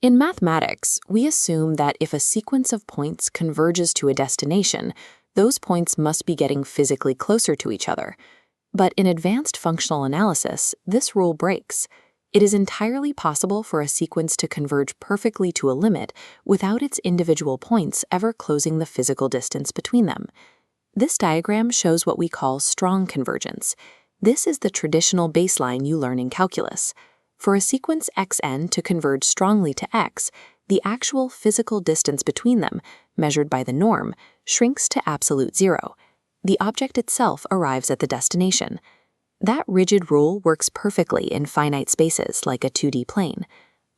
In mathematics, we assume that if a sequence of points converges to a destination, those points must be getting physically closer to each other. But in advanced functional analysis, this rule breaks. It is entirely possible for a sequence to converge perfectly to a limit without its individual points ever closing the physical distance between them. This diagram shows what we call strong convergence. This is the traditional baseline you learn in calculus. For a sequence xn to converge strongly to x, the actual physical distance between them, measured by the norm, shrinks to absolute zero. The object itself arrives at the destination. That rigid rule works perfectly in finite spaces like a 2D plane.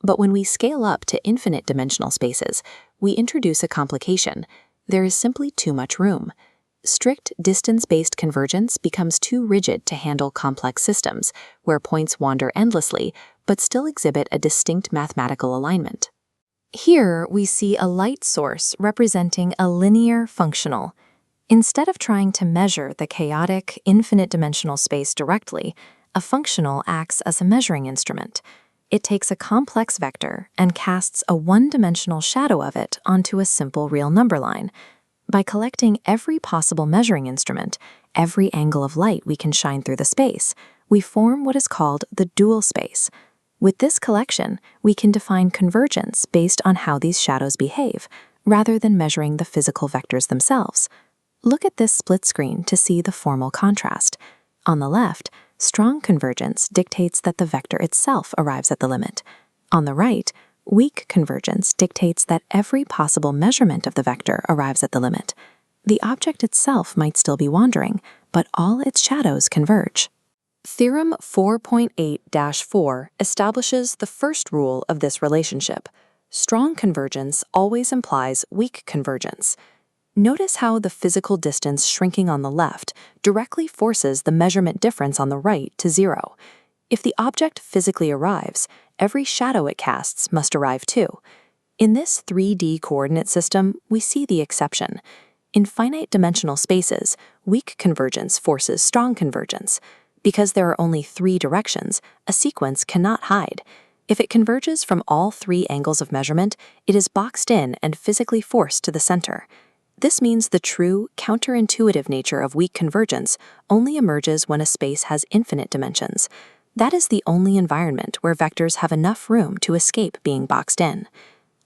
But when we scale up to infinite dimensional spaces, we introduce a complication. There is simply too much room. Strict distance-based convergence becomes too rigid to handle complex systems, where points wander endlessly but still exhibit a distinct mathematical alignment. Here we see a light source representing a linear functional. Instead of trying to measure the chaotic, infinite-dimensional space directly, a functional acts as a measuring instrument. It takes a complex vector and casts a one-dimensional shadow of it onto a simple real number line. By collecting every possible measuring instrument, every angle of light we can shine through the space, we form what is called the dual space. With this collection, we can define convergence based on how these shadows behave, rather than measuring the physical vectors themselves. Look at this split screen to see the formal contrast. On the left, strong convergence dictates that the vector itself arrives at the limit. On the right, weak convergence dictates that every possible measurement of the vector arrives at the limit. The object itself might still be wandering, but all its shadows converge. Theorem 4.8-4 establishes the first rule of this relationship. Strong convergence always implies weak convergence. Notice how the physical distance shrinking on the left directly forces the measurement difference on the right to zero. If the object physically arrives, every shadow it casts must arrive too. In this 3D coordinate system, we see the exception. In finite dimensional spaces, weak convergence forces strong convergence. Because there are only 3 directions, a sequence cannot hide. If it converges from all 3 angles of measurement, it is boxed in and physically forced to the center. This means the true, counterintuitive nature of weak convergence only emerges when a space has infinite dimensions. That is the only environment where vectors have enough room to escape being boxed in.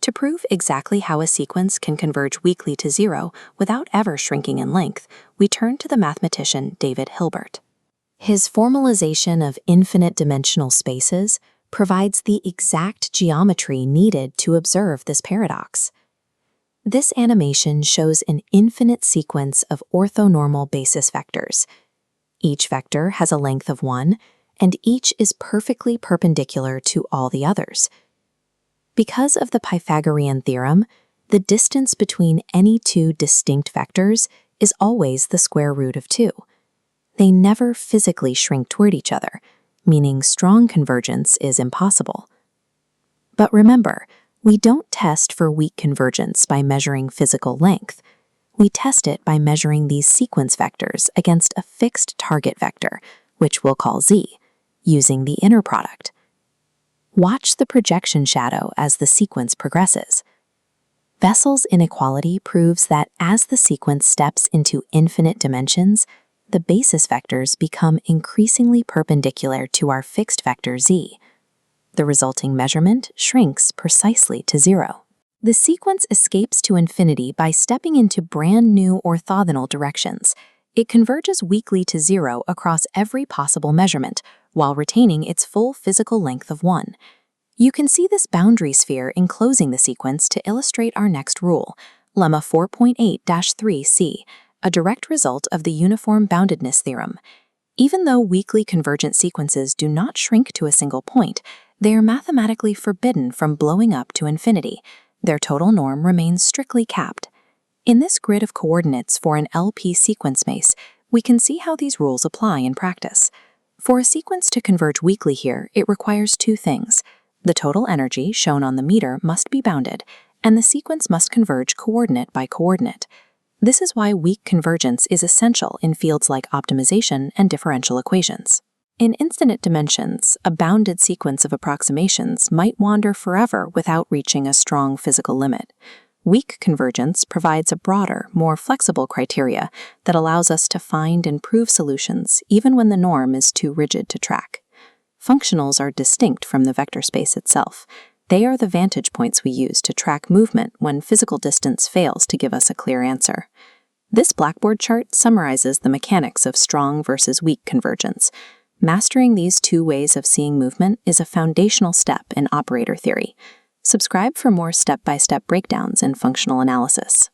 To prove exactly how a sequence can converge weakly to zero without ever shrinking in length, we turn to the mathematician David Hilbert. His formalization of infinite dimensional spaces provides the exact geometry needed to observe this paradox. This animation shows an infinite sequence of orthonormal basis vectors. Each vector has a length of 1, and each is perfectly perpendicular to all the others. Because of the Pythagorean theorem, the distance between any 2 distinct vectors is always the square root of 2. They never physically shrink toward each other, meaning strong convergence is impossible. But remember, we don't test for weak convergence by measuring physical length. We test it by measuring these sequence vectors against a fixed target vector, which we'll call z, using the inner product. Watch the projection shadow as the sequence progresses. Bessel's inequality proves that as the sequence steps into infinite dimensions, the basis vectors become increasingly perpendicular to our fixed vector z. The resulting measurement shrinks precisely to 0. The sequence escapes to infinity by stepping into brand new orthogonal directions. It converges weakly to 0 across every possible measurement, while retaining its full physical length of 1. You can see this boundary sphere enclosing the sequence to illustrate our next rule, lemma 4.8-3c, a direct result of the uniform boundedness theorem. Even though weakly convergent sequences do not shrink to a single point, they are mathematically forbidden from blowing up to infinity. Their total norm remains strictly capped. In this grid of coordinates for an LP sequence space, we can see how these rules apply in practice. For a sequence to converge weakly here, it requires 2 things. The total energy, shown on the meter, must be bounded, and the sequence must converge coordinate by coordinate. This is why weak convergence is essential in fields like optimization and differential equations. In infinite dimensions, a bounded sequence of approximations might wander forever without reaching a strong physical limit. Weak convergence provides a broader, more flexible criteria that allows us to find and prove solutions even when the norm is too rigid to track. Functionals are distinct from the vector space itself. They are the vantage points we use to track movement when physical distance fails to give us a clear answer. This blackboard chart summarizes the mechanics of strong versus weak convergence. Mastering these two ways of seeing movement is a foundational step in operator theory. Subscribe for more step-by-step breakdowns in functional analysis.